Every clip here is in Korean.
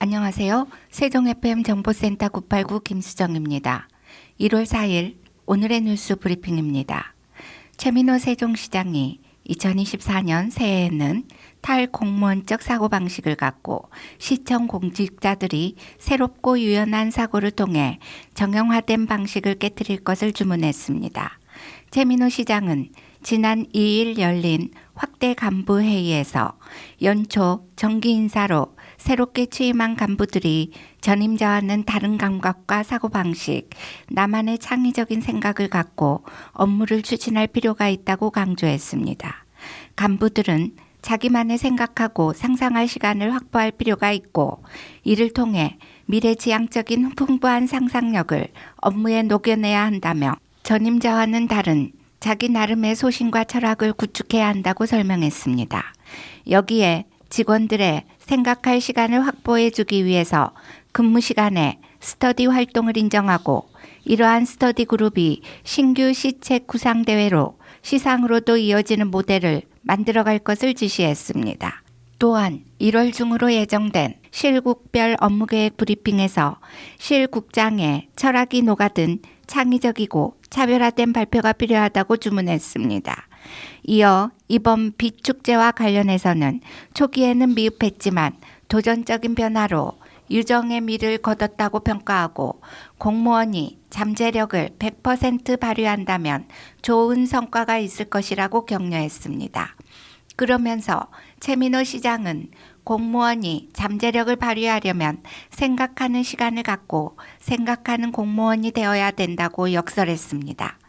안녕하세요. 세종 FM 정보센터 989 김수정입니다. 1월 4일 오늘의 뉴스 브리핑입니다. 최민호 세종시장이 2024년 새해에는 탈공무원적 사고방식을 갖고 시청 공직자들이 새롭고 유연한 사고를 통해 정형화된 방식을 깨뜨릴 것을 주문했습니다. 최민호 시장은 지난 2일 열린 확대 간부 회의에서 연초 정기 인사로 새롭게 취임한 간부들이 전임자와는 다른 감각과 사고방식, 나만의 창의적인 생각을 갖고 업무를 추진할 필요가 있다고 강조했습니다. 간부들은 자기만의 생각하고 상상할 시간을 확보할 필요가 있고 이를 통해 미래지향적인 풍부한 상상력을 업무에 녹여내야 한다며 전임자와는 다른 자기 나름의 소신과 철학을 구축해야 한다고 설명했습니다. 여기에 직원들의 생각할 시간을 확보해 주기 위해서 근무 시간에 스터디 활동을 인정하고 이러한 스터디 그룹이 신규 시책 구상 대회로 시상으로도 이어지는 모델을 만들어갈 것을 지시했습니다. 또한 1월 중으로 예정된 실국별 업무계획 브리핑에서 실국장의 철학이 녹아든 창의적이고 차별화된 발표가 필요하다고 주문했습니다. 이어 이번 빛축제와 관련해서는 초기에는 미흡했지만 도전적인 변화로 유정의 미를 거뒀다고 평가하고 공무원이 잠재력을 100% 발휘한다면 좋은 성과가 있을 것이라고 격려했습니다. 그러면서 최민호 시장은 공무원이 잠재력을 발휘하려면 생각하는 시간을 갖고 생각하는 공무원이 되어야 된다고 역설했습니다.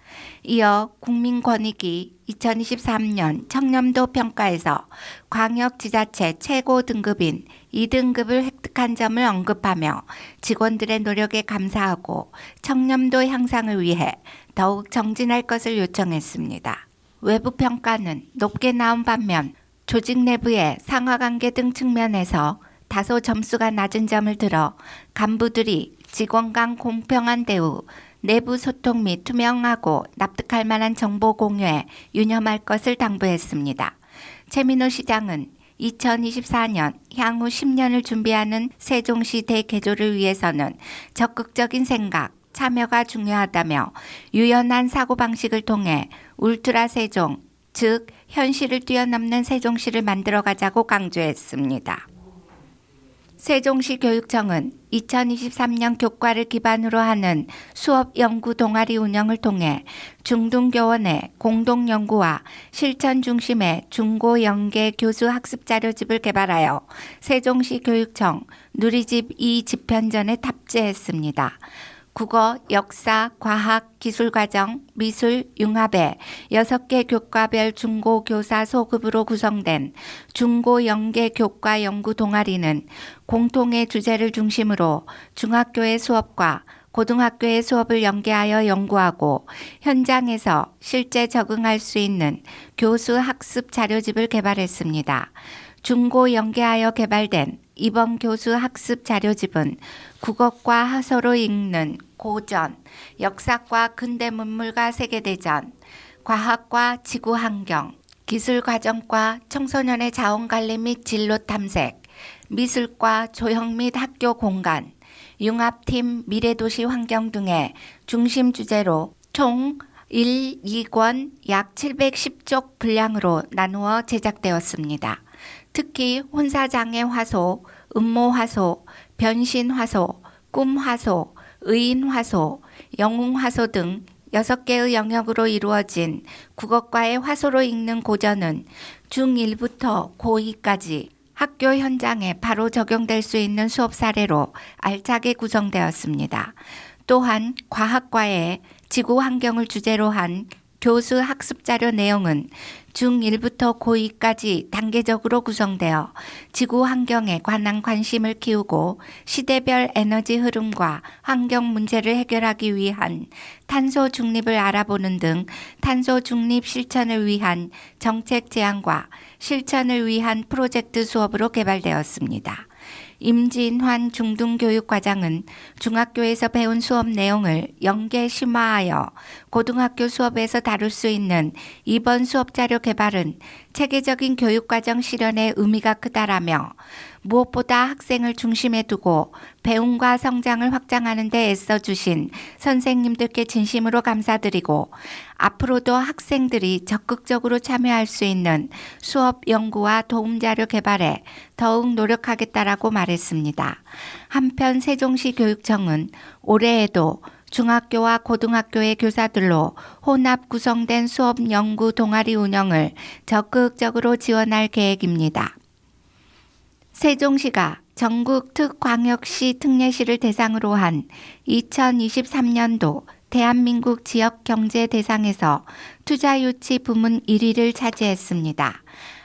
이어 국민권익위 2023년 청렴도 평가에서 광역지자체 최고 등급인 2등급을 획득한 점을 언급하며 직원들의 노력에 감사하고 청렴도 향상을 위해 더욱 정진할 것을 요청했습니다. 외부 평가는 높게 나온 반면 조직 내부의 상하관계 등 측면에서 다소 점수가 낮은 점을 들어 간부들이 직원 간 공평한 대우, 내부 소통 및 투명하고 납득할 만한 정보 공유에 유념할 것을 당부했습니다. 최민호 시장은 2024년 향후 10년을 준비하는 세종시 대개조를 위해서는 적극적인 생각, 참여가 중요하다며 유연한 사고방식을 통해 울트라 세종, 즉 현실을 뛰어넘는 세종시를 만들어가자고 강조했습니다. 세종시 교육청은 2023년 교과를 기반으로 하는 수업 연구 동아리 운영을 통해 중등교원의 공동연구와 실천 중심의 중고연계 교수 학습 자료집을 개발하여 세종시 교육청 누리집 2 집현전에 탑재했습니다. 국어, 역사, 과학, 기술과정, 미술, 융합의 6개 교과별 중고교사 소급으로 구성된 중고연계 교과 연구 동아리는 공통의 주제를 중심으로 중학교의 수업과 고등학교의 수업을 연계하여 연구하고 현장에서 실제 적응할 수 있는 교수 학습 자료집을 개발했습니다. 중고 연계하여 개발된 이번 교수 학습 자료집은 국어과 하서로 읽는 고전, 역사과 근대문물과 세계대전, 과학과 지구환경, 기술과정과 청소년의 자원관리 및 진로 탐색, 미술과 조형 및 학교 공간, 융합팀 미래도시 환경 등의 중심 주제로 총 1, 2권 약 710쪽 분량으로 나누어 제작되었습니다. 특히 혼사장애 화소, 음모 화소, 변신 화소, 꿈 화소, 의인 화소, 영웅 화소 등 6개의 영역으로 이루어진 국어과의 화소로 읽는 고전은 중1부터 고2까지 학교 현장에 바로 적용될 수 있는 수업 사례로 알차게 구성되었습니다. 또한 과학과의 지구 환경을 주제로 한 교수 학습 자료 내용은 중1부터 고2까지 단계적으로 구성되어 지구 환경에 관한 관심을 키우고 시대별 에너지 흐름과 환경 문제를 해결하기 위한 탄소 중립을 알아보는 등 탄소 중립 실천을 위한 정책 제안과 실천을 위한 프로젝트 수업으로 개발되었습니다. 임진환 중등교육과장은 중학교에서 배운 수업 내용을 연계 심화하여 고등학교 수업에서 다룰 수 있는 이번 수업 자료 개발은 체계적인 교육과정 실현의 의미가 크다라며 무엇보다 학생을 중심에 두고 배움과 성장을 확장하는 데 애써주신 선생님들께 진심으로 감사드리고 앞으로도 학생들이 적극적으로 참여할 수 있는 수업 연구와 도움자료 개발에 더욱 노력하겠다라고 말했습니다. 한편 세종시 교육청은 올해에도 중학교와 고등학교의 교사들로 혼합 구성된 수업 연구 동아리 운영을 적극적으로 지원할 계획입니다. 세종시가 전국 특광역시 특례시를 대상으로 한 2023년도 대한민국 지역경제대상에서 투자유치 부문 1위를 차지했습니다.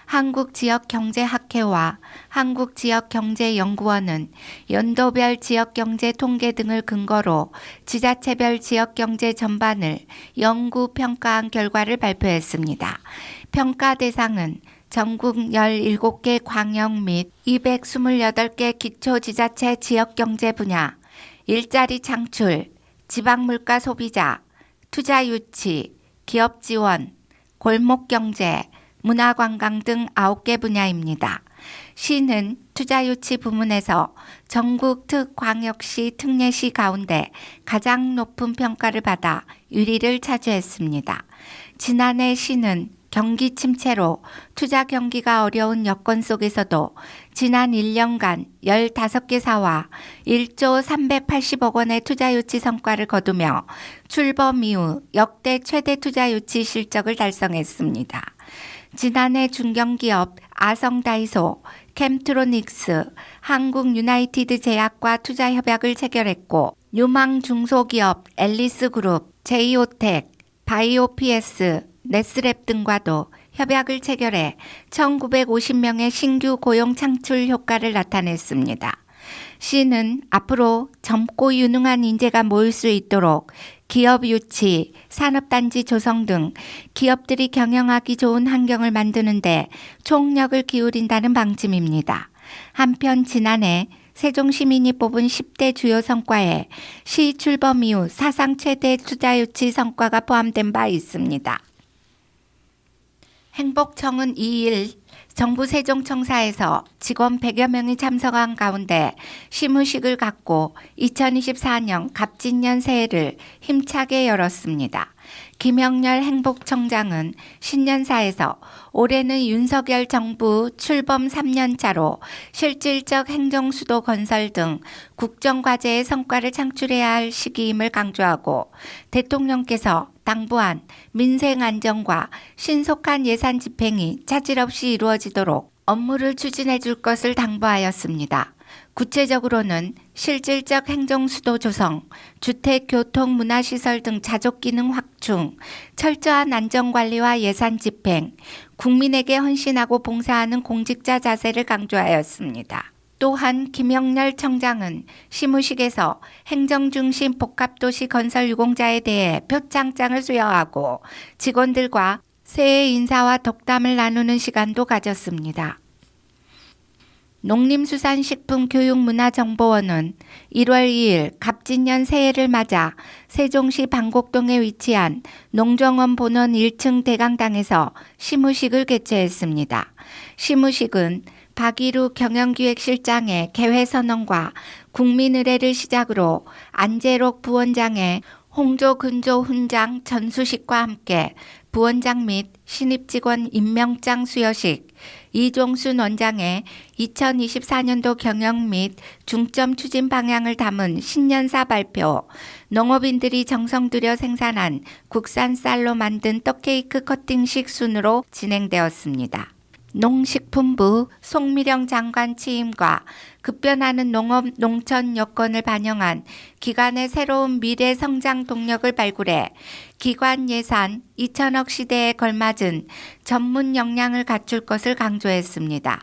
한국지역경제학회와 한국지역경제연구원은 연도별 지역경제 통계 등을 근거로 지자체별 지역경제 전반을 연구 평가한 결과를 발표했습니다. 평가 대상은 전국 17개 광역 및 228개 기초지자체 지역경제 분야, 일자리 창출, 지방물가 소비자, 투자유치, 기업지원, 골목경제, 문화관광 등 9개 분야입니다. 시는 투자유치 부문에서 전국 특광역시 특례시 가운데 가장 높은 평가를 받아 1위를 차지했습니다. 지난해 시는 경기 침체로 투자 경기가 어려운 여건 속에서도 지난 1년간 15개 사와 1조 380억 원의 투자 유치 성과를 거두며 출범 이후 역대 최대 투자 유치 실적을 달성했습니다. 지난해 중견기업 아성다이소, 캠트로닉스, 한국유나이티드 제약과 투자 협약을 체결했고 유망 중소기업 앨리스그룹, 제이오텍, 바이오피에스, 네스랩 등과도 협약을 체결해 1950명의 신규 고용 창출 효과를 나타냈습니다. 시는 앞으로 젊고 유능한 인재가 모일 수 있도록 기업 유치, 산업단지 조성 등 기업들이 경영하기 좋은 환경을 만드는 데 총력을 기울인다는 방침입니다. 한편 지난해 세종시민이 뽑은 10대 주요 성과에 시 출범 이후 사상 최대 투자 유치 성과가 포함된 바 있습니다. 행복청은 2일 정부 세종청사에서 직원 100여 명이 참석한 가운데 시무식을 갖고 2024년 갑진년 새해를 힘차게 열었습니다. 김영렬 행복청장은 신년사에서 올해는 윤석열 정부 출범 3년차로 실질적 행정수도 건설 등 국정과제의 성과를 창출해야 할 시기임을 강조하고 대통령께서 당부한 민생 안정과 신속한 예산 집행이 차질 없이 이루어지도록 업무를 추진해 줄 것을 당부하였습니다. 구체적으로는 실질적 행정수도 조성, 주택, 교통, 문화시설 등 자족기능 확충, 철저한 안전관리와 예산 집행, 국민에게 헌신하고 봉사하는 공직자 자세를 강조하였습니다. 또한 김영렬 청장은 시무식에서 행정중심 복합도시 건설 유공자에 대해 표창장을 수여하고 직원들과 새해 인사와 덕담을 나누는 시간도 가졌습니다. 농림수산식품교육문화정보원은 1월 2일 갑진년 새해를 맞아 세종시 방곡동에 위치한 농정원 본원 1층 대강당에서 시무식을 개최했습니다. 시무식은 박일우 경영기획실장의 개회선언과 국민의례를 시작으로 안재록 부원장의 홍조근조 훈장 전수식과 함께 부원장 및 신입직원 임명장 수여식, 이종순 원장의 2024년도 경영 및 중점 추진 방향을 담은 신년사 발표, 농업인들이 정성 들여 생산한 국산 쌀로 만든 떡케이크 커팅식 순으로 진행되었습니다. 농식품부 송미령 장관 취임과 급변하는 농업 농촌 여건을 반영한 기관의 새로운 미래 성장 동력을 발굴해 기관 예산 2천억 시대에 걸맞은 전문 역량을 갖출 것을 강조했습니다.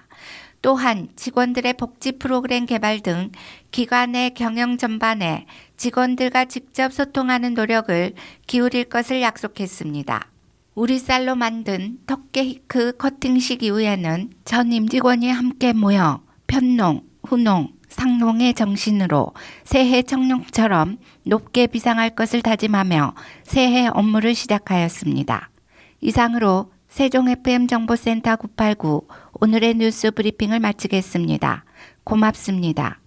또한 직원들의 복지 프로그램 개발 등 기관의 경영 전반에 직원들과 직접 소통하는 노력을 기울일 것을 약속했습니다. 우리 쌀로 만든 턱케이크 커팅식 이후에는 전 임직원이 함께 모여 편농, 후농, 상농의 정신으로 새해 청룡처럼 높게 비상할 것을 다짐하며 새해 업무를 시작하였습니다. 이상으로 세종 FM 정보센터 989 오늘의 뉴스 브리핑을 마치겠습니다. 고맙습니다.